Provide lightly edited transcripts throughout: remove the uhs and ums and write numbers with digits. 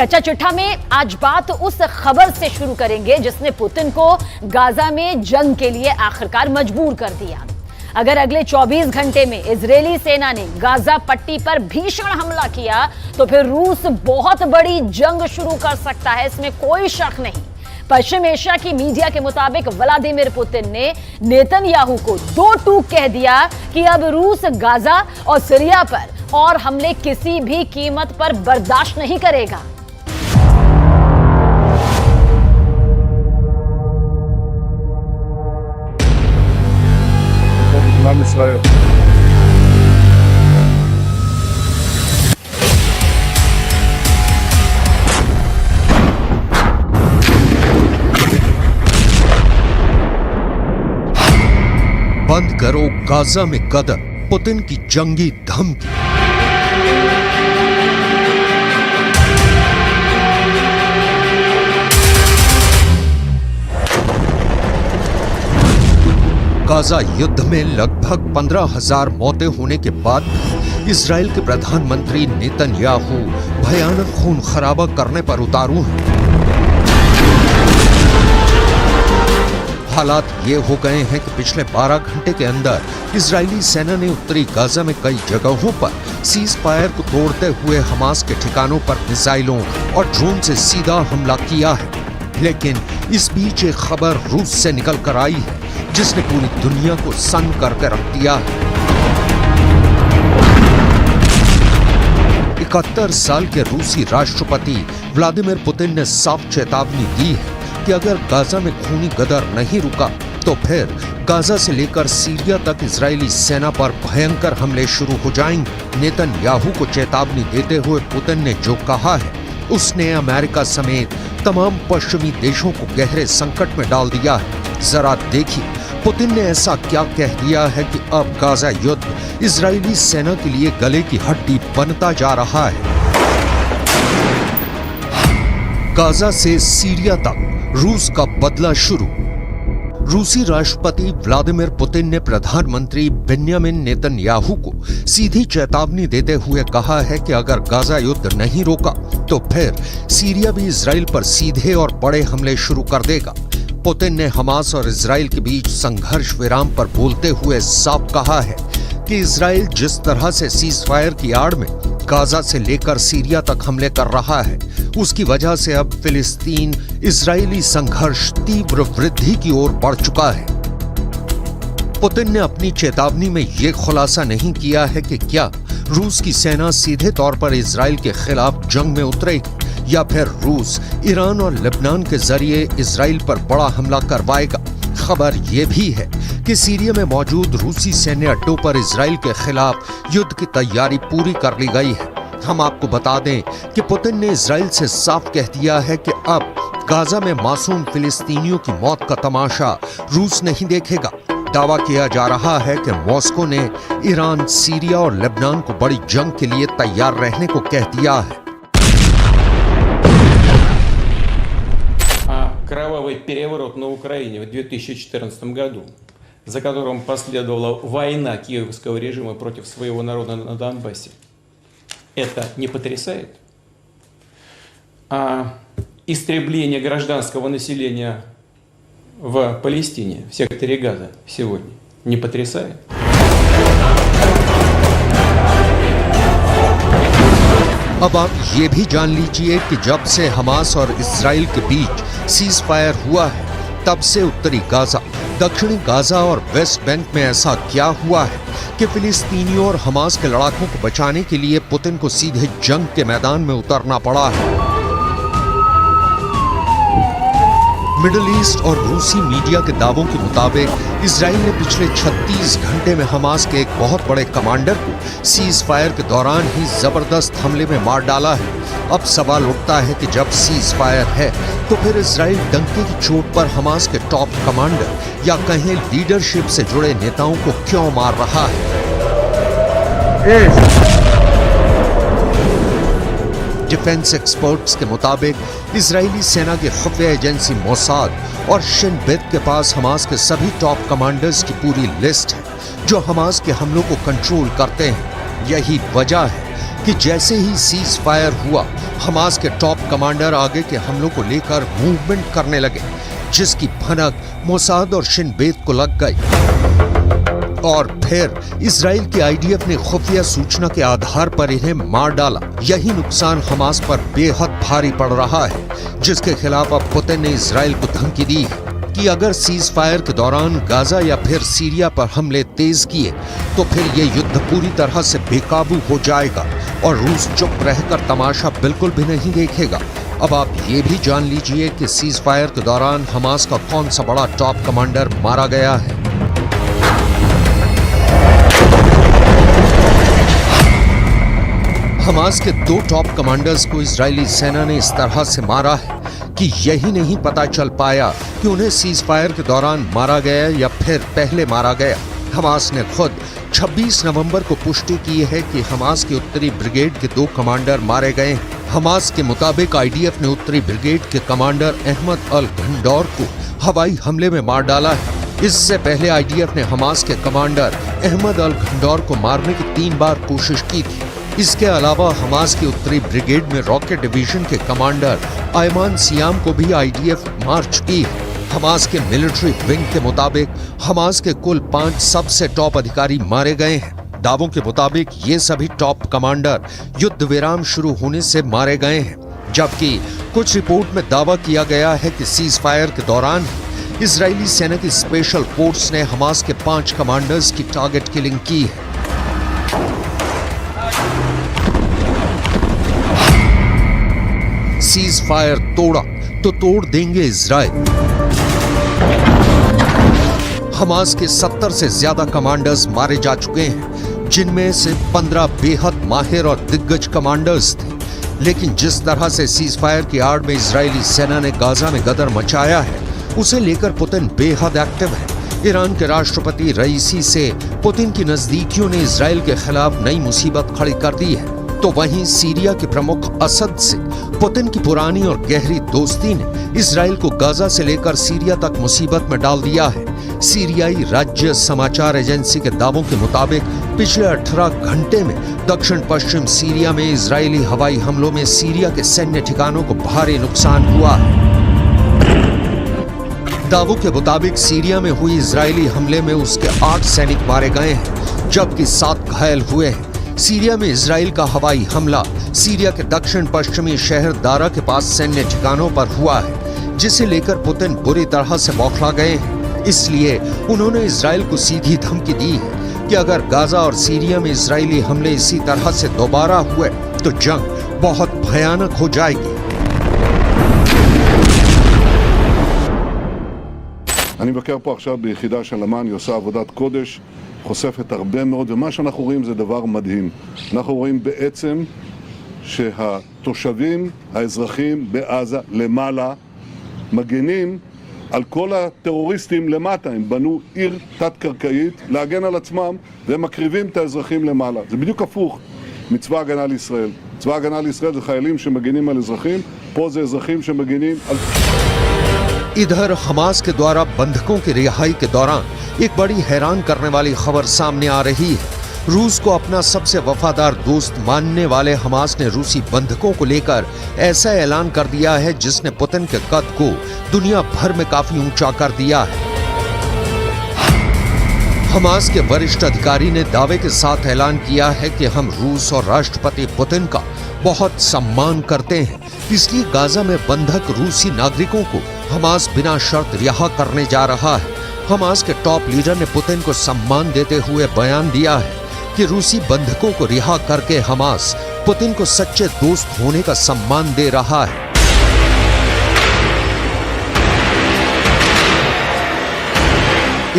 कच्चा चिट्ठा में आज बात उस खबर से शुरू करेंगे जिसने पुतिन को गाजा में जंग के लिए आखिरकार मजबूर कर दिया। अगर अगले 24 घंटे में इजरायली सेना ने गाजा पट्टी पर भीषण हमला किया तो फिर रूस बहुत बड़ी जंग शुरू कर सकता है, इसमें कोई शक नहीं। पश्चिम एशिया की मीडिया के मुताबिक व्लादिमीर पुतिन ने नेतन्याहू को दो टूक कह दिया कि अब रूस गाजा और सीरिया पर और हमले किसी भी कीमत पर बर्दाश्त नहीं करेगा। बंद करो गाजा में कदम, पुतिन की जंगी धमकी। गाजा युद्ध में लगभग 15,000 मौतें होने के बाद इजराइल के प्रधानमंत्री नेतन्याहू भयानक खून खराबा करने पर उतारू हैं। हालात ये हो गए हैं कि पिछले 12 घंटे के अंदर इजरायली सेना ने उत्तरी गाजा में कई जगहों पर सीज फायर को तोड़ते हुए हमास के ठिकानों पर मिसाइलों और ड्रोन से सीधा हमला किया है। लेकिन इस बीच एक खबर रूस से निकल कर आई है जिसने पूरी दुनिया को सन्न करके रख दिया है। 71 साल के रूसी राष्ट्रपति व्लादिमीर पुतिन ने साफ चेतावनी दी है कि अगर गाजा में खूनी गदर नहीं रुका तो फिर गाजा से लेकर सीरिया तक इजरायली सेना पर भयंकर हमले शुरू हो जाएंगे। नेतन्याहू को चेतावनी देते हुए पुतिन ने जो कहा है उसने अमेरिका समेत तमाम पश्चिमी देशों को गहरे संकट में डाल दिया है। जरा देखिए पुतिन ने ऐसा क्या कह दिया है कि अब गाजा युद्ध इजरायली सेना के लिए गले की हड्डी बनता जा रहा है। गाजा से सीरिया तक रूस का बदला शुरू। रूसी राष्ट्रपति व्लादिमीर पुतिन ने प्रधानमंत्री बेन्यामिन नेतन्याहू को सीधी चेतावनी देते हुए कहा है कि अगर गाजा युद्ध नहीं रोका तो फिर सीरिया भी इजराइल पर सीधे और बड़े हमले शुरू कर देगा। पुतिन ने हमास और इजराइल के बीच संघर्ष विराम पर बोलते हुए साफ कहा है कि इजराइल जिस तरह से सीज फायर की आड़ में गाजा से लेकर सीरिया तक हमले कर रहा है उसकी वजह से अब फिलिस्तीन इजरायली संघर्ष तीव्र वृद्धि की ओर बढ़ चुका है। पुतिन ने अपनी चेतावनी में यह खुलासा नहीं किया है कि क्या रूस की सेना सीधे तौर पर इजराइल के खिलाफ जंग में उतरेगी या फिर रूस ईरान और लेबनान के जरिए इजराइल पर बड़ा हमला करवाएगा। खबर यह भी है कि सीरिया में मौजूद रूसी सैन्य अड्डों पर इजराइल के खिलाफ युद्ध की तैयारी पूरी कर ली गई है। हम आपको बता दें कि पुतिन ने इजराइल से साफ कह दिया है कि अब गाजा में मासूम फिलिस्तीनियों की मौत का तमाशा रूस नहीं देखेगा। दावा किया जा रहा है कि मॉस्को ने ईरान, सीरिया और लेबनान को बड़ी जंग के लिए तैयार रहने को कह दिया है। Кровавый переворот на Украине в 2014 году, за которым последовала война киевского режима против своего народа на Донбассе, это не потрясает? А истребление гражданского населения в Палестине, в секторе Газа сегодня, не потрясает? अब आप ये भी जान लीजिए कि जब से हमास और इजराइल के बीच सीज फायर हुआ है तब से उत्तरी गाजा, दक्षिणी गाजा और वेस्ट बैंक में ऐसा क्या हुआ है कि फिलिस्तीनियों और हमास के लड़ाकों को बचाने के लिए पुतिन को सीधे जंग के मैदान में उतरना पड़ा है। मिडिल ईस्ट और रूसी मीडिया के दावों के मुताबिक इजराइल ने पिछले 36 घंटे में हमास के एक बहुत बड़े कमांडर को सीज फायर के दौरान ही जबरदस्त हमले में मार डाला है। अब सवाल उठता है कि जब सीज फायर है तो फिर इजराइल डंके की चोट पर हमास के टॉप कमांडर या कहें लीडरशिप से जुड़े नेताओं को क्यों मार रहा है? डिफेंस एक्सपर्ट्स के मुताबिक इजरायली सेना की खुफिया एजेंसी मोसाद और शिन बेत के पास हमास के सभी टॉप कमांडर्स की पूरी लिस्ट है जो हमास के हमलों को कंट्रोल करते हैं। यही वजह है कि जैसे ही सीज फायर हुआ, हमास के टॉप कमांडर आगे के हमलों को लेकर मूवमेंट करने लगे, जिसकी भनक मोसाद और शिन बेत को लग गई। और फिर इजराइल की आईडीएफ ने खुफिया सूचना के आधार पर इन्हें मार डाला। यही नुकसान हमास पर बेहद भारी पड़ रहा है, जिसके खिलाफ अब पुतिन ने इजराइल को धमकी दी है कि अगर सीज फायर के दौरान गाजा या फिर सीरिया पर हमले तेज किए तो फिर ये युद्ध पूरी तरह से बेकाबू हो जाएगा और रूस चुप रहकर तमाशा बिल्कुल भी नहीं देखेगा। अब आप ये भी जान लीजिए कि सीज फायर के दौरान हमास का कौन सा बड़ा टॉप कमांडर मारा गया है। हमास के 2 टॉप कमांडर्स को इजरायली सेना ने इस तरह से मारा है कि यही नहीं पता चल पाया कि उन्हें सीज फायर के दौरान मारा गया या फिर पहले मारा गया। हमास ने खुद 26 नवंबर को पुष्टि की है कि हमास की उत्तरी ब्रिगेड के 2 कमांडर मारे गए हैं। हमास के मुताबिक आईडीएफ ने उत्तरी ब्रिगेड के कमांडर अहमद अल घंडौर को हवाई हमले में मार डाला है। इससे पहले आईडीएफ ने हमास के कमांडर अहमद अल घंडौर को मारने की 3 बार कोशिश की थी। इसके अलावा हमास की उत्तरी ब्रिगेड में रॉकेट डिवीजन के कमांडर आयमान सियाम को भी आईडीएफ मार चुकी है। हमास के मिलिट्री विंग के मुताबिक हमास के कुल 5 सबसे टॉप अधिकारी मारे गए हैं। दावों के मुताबिक ये सभी टॉप कमांडर युद्ध विराम शुरू होने से मारे गए हैं, जबकि कुछ रिपोर्ट में दावा किया गया है कि सीज फायर के दौरान इजरायली सेना की स्पेशल फोर्स ने हमास के 5 कमांडर्स की टारगेट किलिंग की है। सीज फायर तोड़ा तो तोड़ देंगे इजराइल। हमास के 70 से ज्यादा कमांडर्स मारे जा चुके हैं, जिनमें से 15 बेहद माहिर और दिग्गज कमांडर्स थे। लेकिन जिस तरह से सीज फायर की आड़ में इजरायली सेना ने गाजा में गदर मचाया है, उसे लेकर पुतिन बेहद एक्टिव है। ईरान के राष्ट्रपति रईसी से पुतिन की नजदीकियों ने इजराइल के खिलाफ नई मुसीबत खड़ी कर दी है, तो वहीं सीरिया के प्रमुख असद से पुतिन की पुरानी और गहरी दोस्ती ने इजराइल को गाजा से लेकर सीरिया तक मुसीबत में डाल दिया है। सीरियाई राज्य समाचार एजेंसी के दावों के मुताबिक पिछले 18 घंटे में दक्षिण पश्चिम सीरिया में इजरायली हवाई हमलों में सीरिया के सैन्य ठिकानों को भारी नुकसान हुआ है। दावों के मुताबिक सीरिया में हुई इजरायली हमले में उसके 8 सैनिक मारे गए हैं, जबकि 7 घायल हुए हैं। सीरिया में इजराइल का हवाई हमला सीरिया के दक्षिण पश्चिमी शहर दारा के पास सैन्य ठिकानों पर हुआ है, जिसे लेकर पुतिन बुरी तरह से बौखला गए हैं। इसलिए उन्होंने इजराइल को सीधी धमकी दी है कि अगर गाजा और सीरिया में इजरायली हमले इसी तरह से दोबारा हुए तो जंग बहुत भयानक हो जाएगी। אני מבקר פה עכשיו ביחידה של אמ"ן, היא עושה עבודת קודש, חושפת הרבה מאוד, ומה שאנחנו רואים זה דבר מדהים. אנחנו רואים בעצם שהתושבים, האזרחים בעזה למעלה, מגנים על כל הטרוריסטים למטה. הם בנו עיר תת-קרקעית להגן על עצמם, והם מקריבים את האזרחים למעלה. זה בדיוק הפוך מצבא הגנה לישראל. צבא הגנה לישראל זה חיילים שמגנים על אזרחים, פה זה אזרחים שמגנים על... इधर हमास के द्वारा बंधकों की रिहाई के दौरान एक बड़ी हैरान करने वाली खबर सामने आ रही है। रूस को अपना सबसे वफादार दोस्त मानने वाले हमास ने रूसी बंधकों को लेकर ऐसा ऐलान कर दिया है जिसने पुतिन के कद को दुनिया भर में काफी ऊंचा कर दिया है। हमास के वरिष्ठ अधिकारी ने दावे के साथ ऐलान किया है कि हम रूस और राष्ट्रपति पुतिन का बहुत सम्मान करते हैं, इसलिए गाजा में बंधक रूसी नागरिकों को हमास बिना शर्त रिहा करने जा रहा है। हमास के टॉप लीडर ने पुतिन को सम्मान देते हुए बयान दिया है कि रूसी बंधकों को रिहा करके हमास पुतिन को सच्चे दोस्त होने का सम्मान दे रहा है।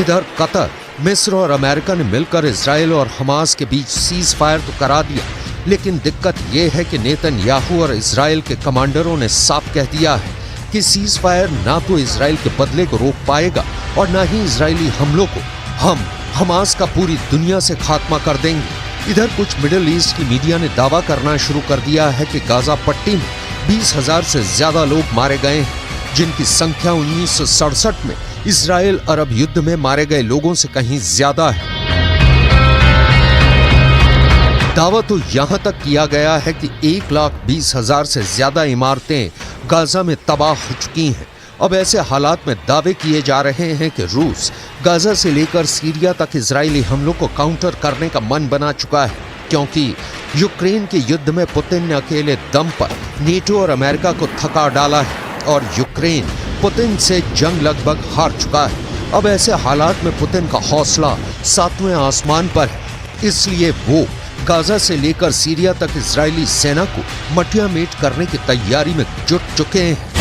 इधर कतर, मिस्र और अमेरिका ने मिलकर इजराइल और हमास के बीच सीज फायर तो करा दिया, लेकिन दिक्कत यह है कि नेतन्याहू और इजराइल के कमांडरों ने साफ कह दिया है कि सीज फायर ना तो इजराइल के बदले को रोक पाएगा और ना ही इजरायली हमलों को। हम हमास का पूरी दुनिया से खात्मा कर देंगे। इधर कुछ मिडिल ईस्ट की मीडिया ने दावा करना शुरू कर दिया है कि गाजा पट्टी में 20,000 से ज्यादा लोग मारे गए हैं, जिनकी संख्या 1967 में इजराइल अरब युद्ध में मारे गए लोगों से कहीं ज्यादा है। दावा तो यहां तक किया गया है कि 1,20,000 से ज्यादा इमारतें गाजा में तबाह हो चुकी हैं। अब ऐसे हालात में दावे किए जा रहे हैं कि रूस गाजा से लेकर सीरिया तक इजरायली हमलों को काउंटर करने का मन बना चुका है, क्योंकि यूक्रेन के युद्ध में पुतिन ने अकेले दम पर नेटो और अमेरिका को थका डाला है और यूक्रेन पुतिन से जंग लगभग हार चुका है। अब ऐसे हालात में पुतिन का हौसला 7वें आसमान पर है, इसलिए वो गाजा से लेकर सीरिया तक इजरायली सेना को मटियामेट करने की तैयारी में जुट चुके हैं।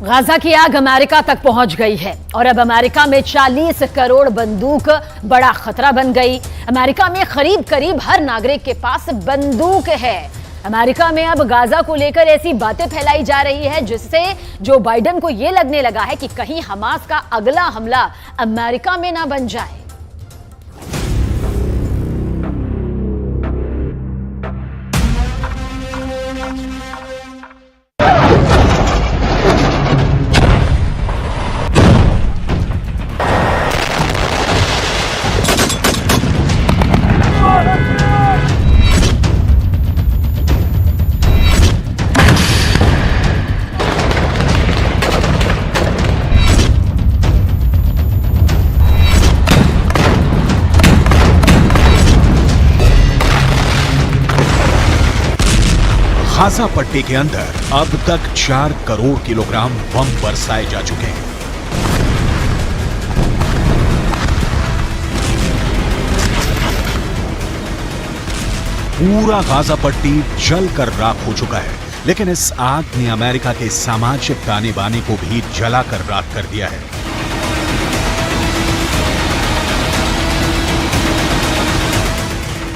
गाजा की आग अमेरिका तक पहुंच गई है और अब अमेरिका में 40 करोड़ बंदूक बड़ा खतरा बन गई। अमेरिका में करीब हर नागरिक के पास बंदूक है। अमेरिका में अब गाजा को लेकर ऐसी बातें फैलाई जा रही है जिससे जो बाइडेन को यह लगने लगा है कि कहीं हमास का अगला हमला अमेरिका में ना बन जाए। गाजा पट्टी के अंदर अब तक 4 करोड़ किलोग्राम बम बरसाए जा चुके हैं। पूरा गाजा पट्टी जलकर राख हो चुका है, लेकिन इस आग ने अमेरिका के सामाजिक ताने बाने को भी जलाकर राख कर दिया है।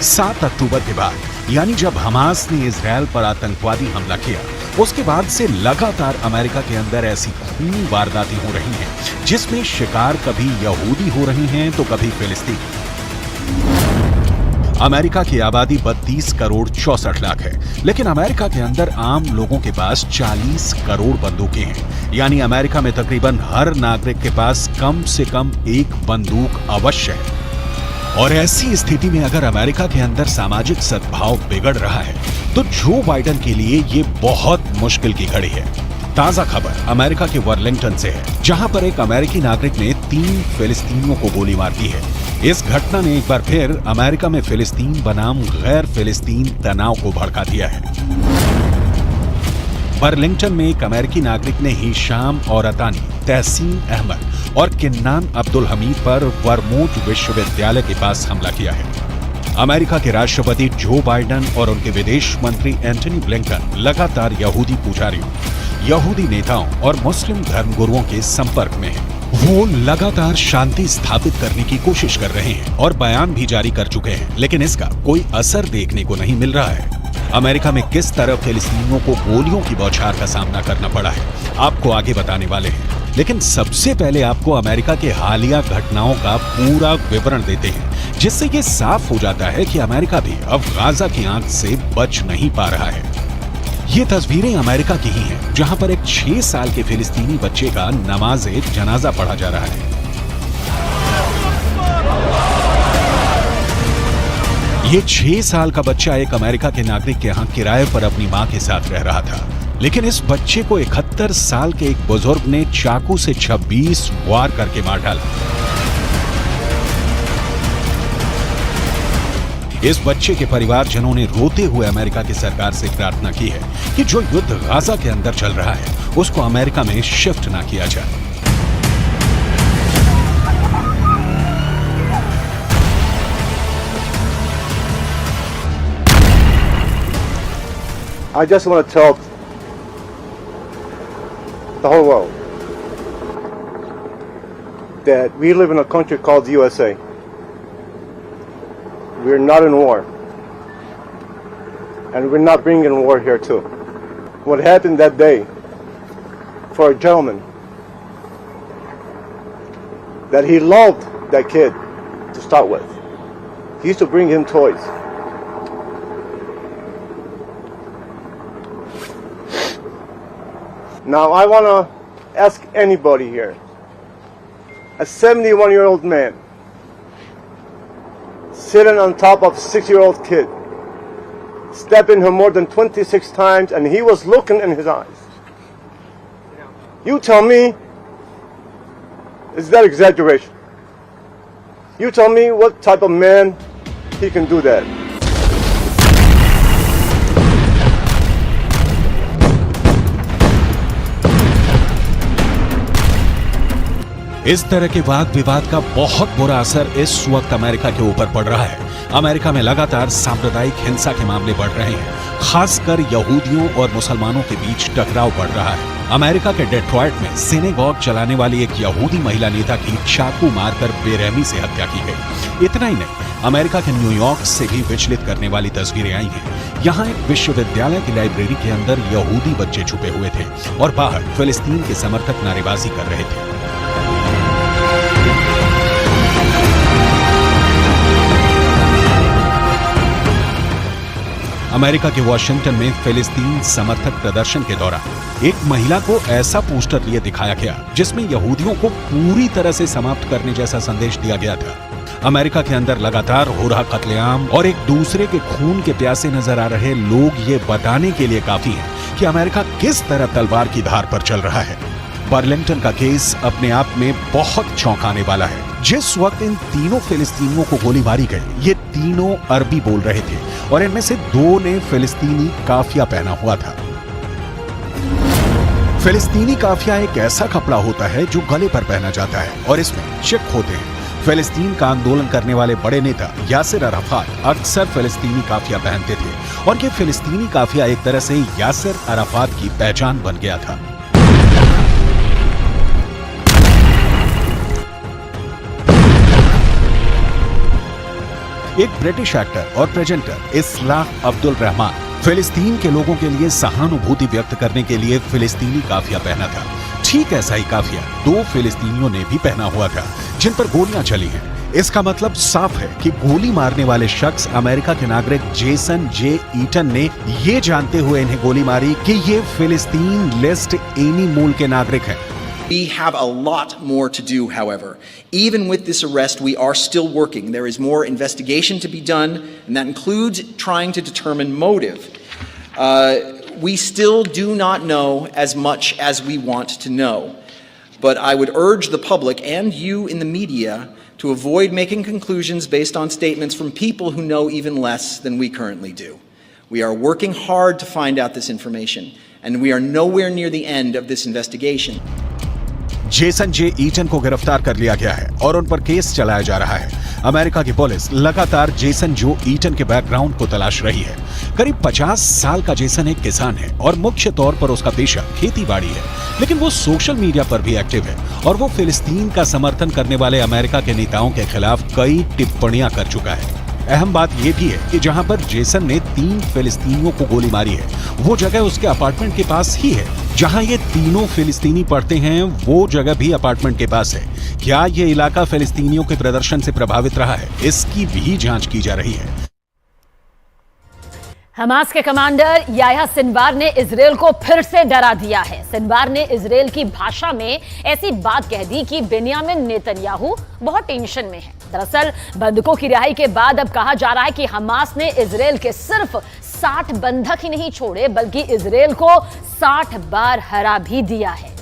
सात अक्टूबर के बाद, यानी जब हमास ने इजरायल पर आतंकवादी हमला किया, उसके बाद से लगातार अमेरिका के अंदर ऐसी खूनी वारदातें हो रही हैं जिसमें शिकार कभी यहूदी हो रही हैं तो कभी फिलिस्तीनी। अमेरिका की आबादी 32 करोड़ 64 लाख है, लेकिन अमेरिका के अंदर आम लोगों के पास 40 करोड़ बंदूकें हैं। यानी अमेरिका में तकरीबन हर नागरिक के पास कम से कम एक बंदूक अवश्य है। और ऐसी स्थिति में अगर अमेरिका के अंदर सामाजिक सद्भाव बिगड़ रहा है तो जो बाइडेन के लिए ये बहुत मुश्किल की घड़ी है। ताजा खबर अमेरिका के वर्लिंगटन से है, जहां पर एक अमेरिकी नागरिक ने 3 फिलिस्तीनियों को गोली मार दी है। इस घटना ने एक बार फिर अमेरिका में फिलिस्तीन बनाम गैर फिलिस्तीन तनाव को भड़का दिया है। वर्लिंगटन में एक अमेरिकी नागरिक ने हिशाम और अतानी, तहसीन अहमद और किन्नान अब्दुल हमीद पर वर्मोंट विश्वविद्यालय के पास हमला किया है। अमेरिका के राष्ट्रपति जो बाइडेन और उनके विदेश मंत्री एंटनी ब्लिंकन लगातार यहूदी पुजारियों, यहूदी नेताओं और मुस्लिम धर्मगुरुओं के संपर्क में हैं। वो लगातार शांति स्थापित करने की कोशिश कर रहे हैं और बयान भी जारी कर चुके हैं, लेकिन इसका कोई असर देखने को नहीं मिल रहा है। अमेरिका में किस तरह फिलिस्तीनियों को गोलियों की बौछार का सामना करना पड़ा है, आपको आगे बताने वाले हैं। लेकिन सबसे पहले आपको अमेरिका के हालिया घटनाओं का पूरा विवरण देते हैं, जिससे ये साफ हो जाता है कि अमेरिका भी अब गाजा की आंच से बच नहीं पा रहा है। ये तस्वीरें अमेरिका की ही हैं, जहां पर एक 6 साल के फिलिस्तीनी बच्चे का नमाज़े जनाजा पढ़ा जा रहा है। ये 6 साल का बच्चा एक अमेरिका के नागरिक के यहाँ किराए पर अपनी मां के साथ रह रहा था, लेकिन इस बच्चे को 71 साल के एक बुजुर्ग ने चाकू से 26 वार करके मार डाला। इस बच्चे के परिवारजनों ने रोते हुए अमेरिका की सरकार से प्रार्थना की है कि जो युद्ध गाजा के अंदर चल रहा है उसको अमेरिका में शिफ्ट ना किया जाए। I just want to tell the whole world that we live in a country called the USA. We're not in war, and we're not bringing war here too. What happened that day for a gentleman that he loved that kid to start with. He used to bring him toys. Now I want to ask anybody here, a 71-year-old man sitting on top of a 6-year-old kid, stabbing him more than 26 times, and he was looking in his eyes. You tell me, is that exaggeration? You tell me what type of man he can do that. इस तरह के वाद विवाद का बहुत बुरा असर इस वक्त अमेरिका के ऊपर पड़ रहा है। अमेरिका में लगातार सांप्रदायिक हिंसा के मामले बढ़ रहे हैं, खासकर यहूदियों और मुसलमानों के बीच टकराव बढ़ रहा है। अमेरिका के डेट्रॉयट में सिनेगॉग चलाने वाली एक यहूदी महिला नेता की चाकू मारकर बेरहमी से हत्या की गई। इतना ही नहीं, अमेरिका के न्यूयॉर्क से भी विचलित करने वाली तस्वीरें आई हैं। यहाँ एक विश्वविद्यालय की लाइब्रेरी के अंदर यहूदी बच्चे छुपे हुए थे और बाहर फिलिस्तीन के समर्थक नारेबाजी कर रहे थे। अमेरिका के वॉशिंगटन में फिलिस्तीन समर्थक प्रदर्शन के दौरान एक महिला को ऐसा पोस्टर लिए दिखाया गया जिसमें यहूदियों को पूरी तरह से समाप्त करने जैसा संदेश दिया गया था। अमेरिका के अंदर लगातार हो रहा कत्लेआम और एक दूसरे के खून के प्यासे नजर आ रहे लोग ये बताने के लिए काफी हैं कि अमेरिका किस तरह तलवार की धार पर चल रहा है। बर्लिंगटन का केस अपने आप में बहुत चौंकाने वाला है। जिस वक्त इन तीनों फिलिस्तीनियों को गोली मारी गई, ये तीनों अरबी बोल रहे थे और इनमें से 2 ने फिलिस्तीनी काफिया पहना हुआ था। फिलिस्तीनी काफिया एक ऐसा कपड़ा होता है जो गले पर पहना जाता है और इसमें चिक होते हैं। फिलिस्तीन का आंदोलन करने वाले बड़े नेता यासिर अराफात अक्सर फिलिस्तीनी काफिया पहनते थे और ये फिलिस्तीनी काफिया एक तरह से यासिर अराफात की पहचान बन गया था। एक ब्रिटिश एक्टर और प्रेजेंटर इस्लाह अब्दुल रहमान फिलिस्तीन के लोगों के लिए सहानुभूति व्यक्त करने के लिए फिलिस्तीनी काफिया पहना था। ठीक ऐसा ही काफिया 2 फिलिस्तीनियों ने भी पहना हुआ था जिन पर गोलियां चली हैं। इसका मतलब साफ है कि गोली मारने वाले शख्स अमेरिका के नागरिक जेसन जे ईटन ने ये जानते हुए इन्हें गोली मारी कि ये फिलिस्तीन लिस्ट एनी मूल के नागरिक हैं। We have a lot more to do, however. Even with this arrest, we are still working. There is more investigation to be done, and that includes trying to determine motive. We still do not know as much as we want to know. But I would urge the public and you in the media to avoid making conclusions based on statements from people who know even less than we currently do. We are working hard to find out this information, and we are nowhere near the end of this investigation. Jason J Eaton को गिरफ्तार कर लिया गया है और उन पर case चलाया जा रहा है। अमेरिका की पुलिस लगातार जेसन जो ईटन के बैकग्राउंड को तलाश रही है। करीब 50 साल का जेसन एक किसान है और मुख्य तौर पर उसका पेशा खेतीबाड़ी है, लेकिन वो सोशल मीडिया पर भी एक्टिव है और वो फिलिस्तीन का समर्थन करने वाले अमेरिका के नेताओं के खिलाफ कई टिप्पणियां कर चुका है। अहम बात यह भी है कि जहां पर जेसन ने 3 फिलिस्तीनियों को गोली मारी है, वो जगह उसके अपार्टमेंट के पास ही है। जहां ये तीनों फिलिस्तीनी पढ़ते हैं, वो जगह भी अपार्टमेंट के पास है। क्या ये इलाका फिलिस्तीनियों के प्रदर्शन से प्रभावित रहा है, इसकी भी जांच की जा रही है। हमास के कमांडर याह्या सिनवार ने इजरायल को फिर से डरा दिया है। सिनवार ने इजरायल की भाषा में ऐसी बात कह दी कि बेंयामिन नेतन्याहू बहुत टेंशन में है। दरअसल बंधकों की रिहाई के बाद अब कहा जा रहा है कि हमास ने इजरायल के सिर्फ 60 बंधक ही नहीं छोड़े, बल्कि इजरायल को 60 बार हरा भी दिया है।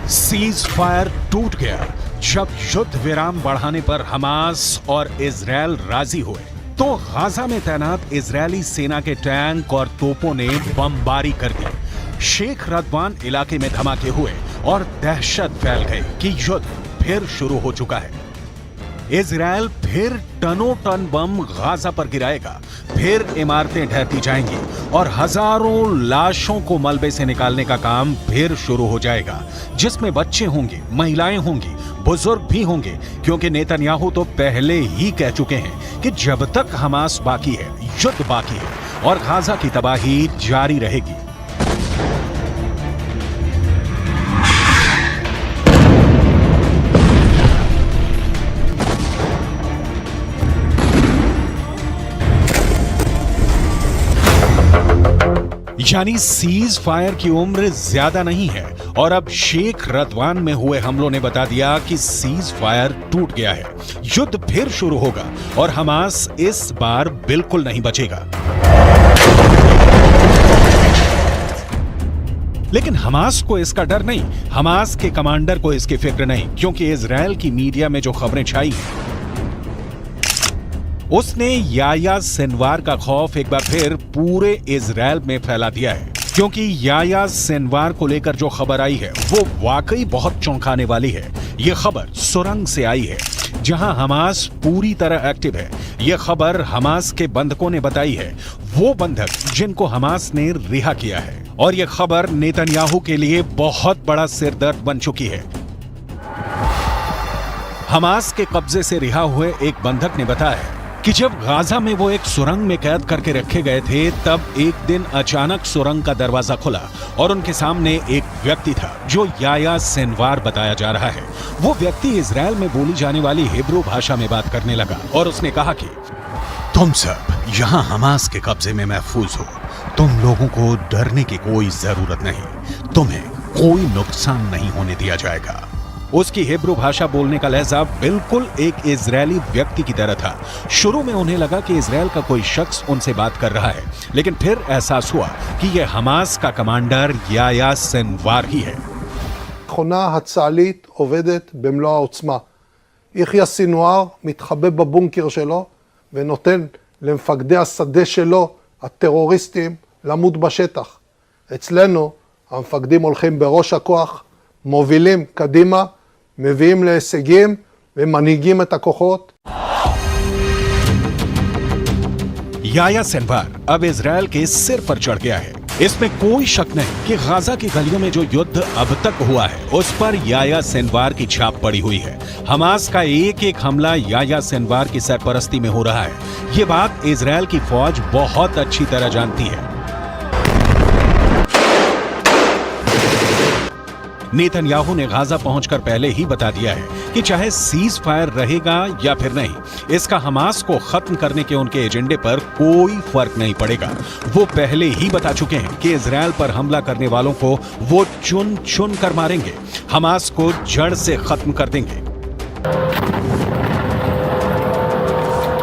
सीज फायर टूट गया जब युद्ध विराम बढ़ाने पर हमास और इजरायल राजी हुए तो गाजा में तैनात इजरायली सेना के टैंक और तोपों ने बमबारी कर दी। शेख रदवान इलाके में धमाके हुए और दहशत फैल गई कि युद्ध फिर शुरू हो चुका है। इजरायल फिर टनों टन बम गाजा पर गिराएगा, फिर इमारतें ढहती जाएंगी और हजारों लाशों को मलबे से निकालने का काम फिर शुरू हो जाएगा, जिसमें बच्चे होंगे, महिलाएं होंगी, बुजुर्ग भी होंगे, क्योंकि नेतन्याहू तो पहले ही कह चुके हैं कि जब तक हमास बाकी है, युद्ध बाकी है और गाजा की तबाही जारी रहेगी। यानी सीज फायर की उम्र ज्यादा नहीं है और अब शेख रदवान में हुए हमलों ने बता दिया कि सीज फायर टूट गया है। युद्ध फिर शुरू होगा और हमास इस बार बिल्कुल नहीं बचेगा। लेकिन हमास को इसका डर नहीं, हमास के कमांडर को इसकी फिक्र नहीं, क्योंकि इजराइल की मीडिया में जो खबरें छाई हैं उसने याह्या सिनवार का खौफ एक बार फिर पूरे इजराइल में फैला दिया है। क्योंकि याह्या सिनवार को लेकर जो खबर आई है वो वाकई बहुत चौंकाने वाली है। यह खबर सुरंग से आई है जहां हमास पूरी तरह एक्टिव है। यह खबर हमास के बंधकों ने बताई है, वो बंधक जिनको हमास ने रिहा किया है। और यह खबर नेतन्याहू के लिए बहुत बड़ा सिरदर्द बन चुकी है। हमास के कब्जे से रिहा हुए एक बंधक ने बताया कि जब गाजा में वो एक सुरंग में कैद करके रखे गए थे, तब एक दिन अचानक सुरंग का दरवाजा खुला और उनके सामने एक व्यक्ति था जो याह्या सिनवार बताया जा रहा है। वो व्यक्ति इजराइल में बोली जाने वाली हिब्रू भाषा में बात करने लगा और उसने कहा कि तुम सब यहाँ हमास के कब्जे में महफूज हो, तुम लोगों को डरने की कोई जरूरत नहीं, तुम्हें कोई नुकसान नहीं होने दिया जाएगा। उसकी हिब्रू भाषा बोलने का लहजा बिल्कुल एक इजरायली व्यक्ति की तरह था। शुरू में उन्हें लगा कि इजराइल का कोई शख्स उनसे बात कर रहा है, लेकिन फिर एहसास हुआ कि यह हमास का कमांडर याह्या सिनवार ही है। המכונה הצה"לית עובדת במלוא העוצמה. יחיא סינואר מתחבא בבונקר שלו ונותן למפקדי השדה שלו, הטרוריסטים, למות בשטח. אצלנו המפקדים הולכים בראש הכוח, מובילים קדימה, מביאים להישגים ומנהיגים את הכוחות. याह्या सिनवार अब इजराइल के सिर पर चढ़ गया है। इसमें कोई शक नहीं कि गाजा की गलियों में जो युद्ध अब तक हुआ है उस पर याह्या सिनवार की छाप पड़ी हुई है। हमास का एक एक हमला याह्या सिनवार की सरपरस्ती में हो रहा है। ये बात इजराइल की फौज बहुत अच्छी तरह जानती है। नेतन्याहू ने गाजा पहुंचकर पहले ही बता दिया है कि चाहे सीज फायर रहेगा या फिर नहीं, इसका हमास को खत्म करने के उनके एजेंडे पर कोई फर्क नहीं पड़ेगा। वो पहले ही बता चुके हैं कि इजराइल पर हमला करने वालों को वो चुन चुन कर मारेंगे, हमास को जड़ से खत्म कर देंगे।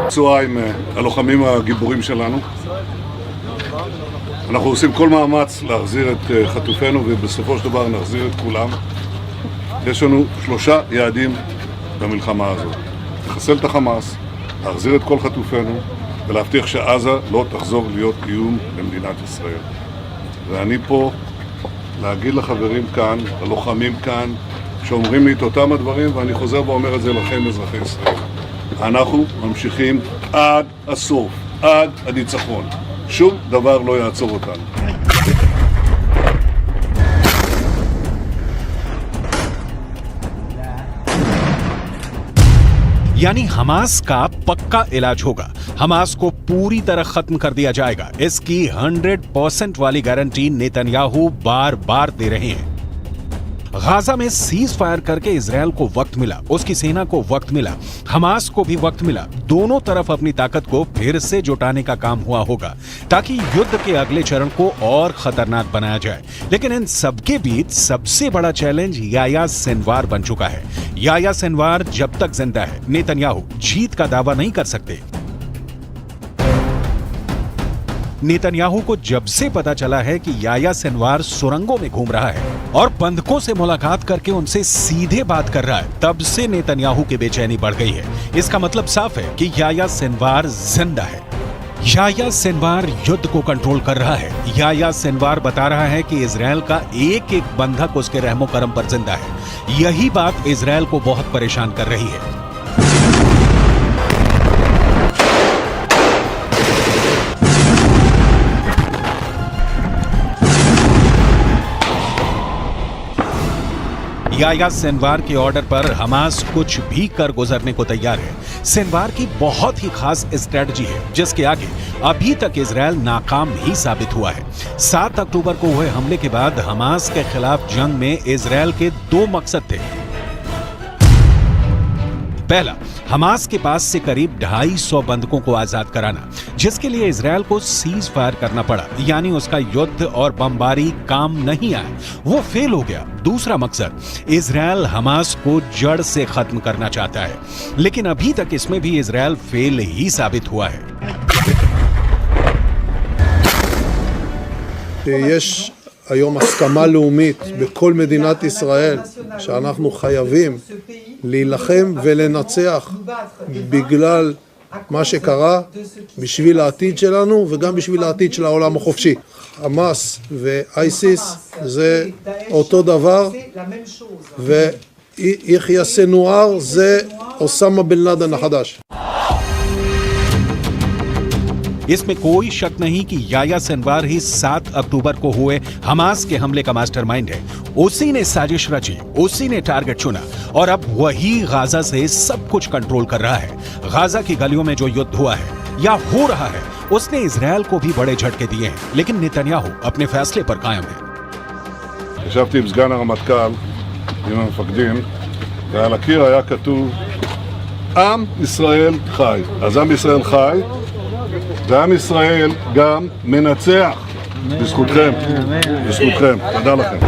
צהריים הלוחמים הגיבורים שלנו. אנחנו עושים כל מאמץ להחזיר את חטופינו ובסופו של דבר נחזיר את כולם. יש לנו 3 יעדים במלחמה הזאת. לחסל את החמאס, להחזיר את כל חטופינו ולהבטיח שעזה לא תחזור להיות איום למדינת ישראל. ואני פה להגיד לחברים כאן, ללוחמים כאן, שאומרים לי את אותם הדברים, ואני חוזר ואומר את זה לכם אזרחי ישראל. אנחנו ממשיכים עד הסוף, עד הניצחון. שום דבר לא יעצור אותנו. यानी हमास का पक्का इलाज होगा, हमास को पूरी तरह खत्म कर दिया जाएगा। इसकी 100% वाली गारंटी नेतन्याहू बार बार दे रहे हैं। गाजा में सीज फायर करके इजराइल को वक्त मिला, उसकी सेना को वक्त मिला, हमास को भी वक्त मिला। दोनों तरफ अपनी ताकत को फिर से जुटाने का काम हुआ होगा ताकि युद्ध के अगले चरण को और खतरनाक बनाया जाए। लेकिन इन सबके बीच सबसे बड़ा चैलेंज याह्या सिनवार बन चुका है। याह्या सिनवार जब तक जिंदा है, नेतन्याहू जीत का दावा नहीं कर सकते। नेतन्याहू को जब से पता चला है कि याह्या सिनवार सुरंगों में घूम रहा है और बंधकों से मुलाकात करके उनसे सीधे बात कर रहा है, तब से नेतन्याहू की बेचैनी बढ़ गई है। इसका मतलब साफ है कि याह्या सिनवार जिंदा है। याह्या सिनवार युद्ध को कंट्रोल कर रहा है। याह्या सिनवार बता रहा है कि इजराइल का एक एक बंधक उसके रहमो करम पर जिंदा है। यही बात इजराइल को बहुत परेशान कर रही है। याह्या सिनवार के ऑर्डर पर हमास कुछ भी कर गुजरने को तैयार है। सिनवार की बहुत ही खास स्ट्रेटजी है जिसके आगे अभी तक इजरायल नाकाम ही साबित हुआ है। 7 अक्टूबर को हुए हमले के बाद हमास के खिलाफ जंग में इजरायल के 2 मकसद थे। पहला, हमास के पास से करीब 250 बंधकों को आजाद कराना, जिसके लिए इजरायल को सीज फायर करना पड़ा, यानी उसका युद्ध और बमबारी काम नहीं आया, वो फेल हो गया। दूसरा मकसद, इजरायल हमास को जड़ से खत्म करना चाहता है, लेकिन अभी तक इसमें भी इजरायल फेल ही साबित हुआ है। יש היום הסכמה לאומית בכל מדינת ישראל שאנחנו חייבים להילחם ולנצח בגלל מה שקרה, בשביל העתיד שלנו וגם בשביל העתיד של העולם החופשי. חמאס ואייסיס זה אותו דבר, ויחיא סנואר זה אוסמה בן לאדן החדש. इसमें कोई शक नहीं कि याह्या सिनवार ही 7 अक्टूबर को हुए हमास के हमले का मास्टरमाइंड है। उसी ने साजिश रची, उसी ने टारगेट चुना और अब वही गाजा से सब कुछ कंट्रोल कर रहा है। गाजा की गलियों में जो युद्ध हुआ है या हो रहा है, उसने इजरायल को भी बड़े झटके दिए हैं, लेकिन नेतन्याहू अपने फैसले पर कायम है। ישבתי עם סגן הרמטכ"ל, עם המפקדים, ועל הקיר היה כתוב עם ישראל חי. אז עם ישראל חי, ועם ישראל גם מנצח. בזכותכם, בזכותכם. תודה לכם.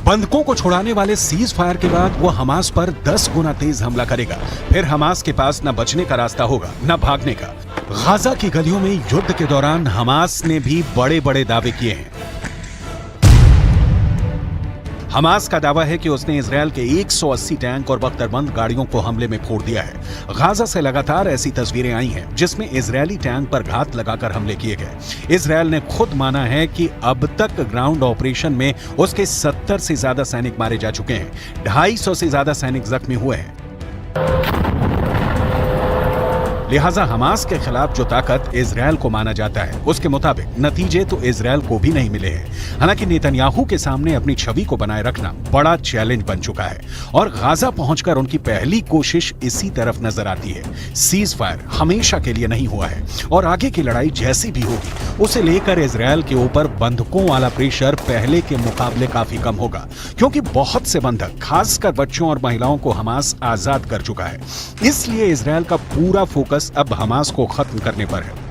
बंधकों को छुड़ाने वाले सीज फायर के बाद वो हमास पर 10 गुना तेज हमला करेगा। फिर हमास के पास न बचने का रास्ता होगा न भागने का। गाजा की गलियों में युद्ध के दौरान हमास ने भी बड़े बड़े दावे किए हैं। हमास का दावा है कि उसने इजरायल के 180 टैंक और बख्तरबंद गाड़ियों को हमले में फोड़ दिया है। गाजा से लगातार ऐसी तस्वीरें आई हैं जिसमें इजरायली टैंक पर घात लगाकर हमले किए गए। इजरायल ने खुद माना है कि अब तक ग्राउंड ऑपरेशन में उसके 70 से ज्यादा सैनिक मारे जा चुके हैं, 250 से ज्यादा सैनिक जख्मी हुए हैं। लिहाजा हमास के खिलाफ जो ताकत इजरायल को माना जाता है, उसके मुताबिक नतीजे तो इजरायल को भी नहीं मिले हैं। हालांकि नेतन्याहू के सामने अपनी छवि को बनाए रखना बड़ा चैलेंज बन चुका है और गाजा पहुंचकर उनकी पहली कोशिश इसी तरफ नजर आती है। सीज फायर हमेशा के लिए नहीं हुआ है और आगे की लड़ाई जैसी भी होगी, उसे लेकर इजरायल के ऊपर बंधकों वाला प्रेशर पहले के मुकाबले काफी कम होगा, क्योंकि बहुत से बंधक, खासकर बच्चों और महिलाओं को हमास आजाद कर चुका है। इसलिए इजरायल का पूरा फोकस अब हमास को खत्म करने पर है।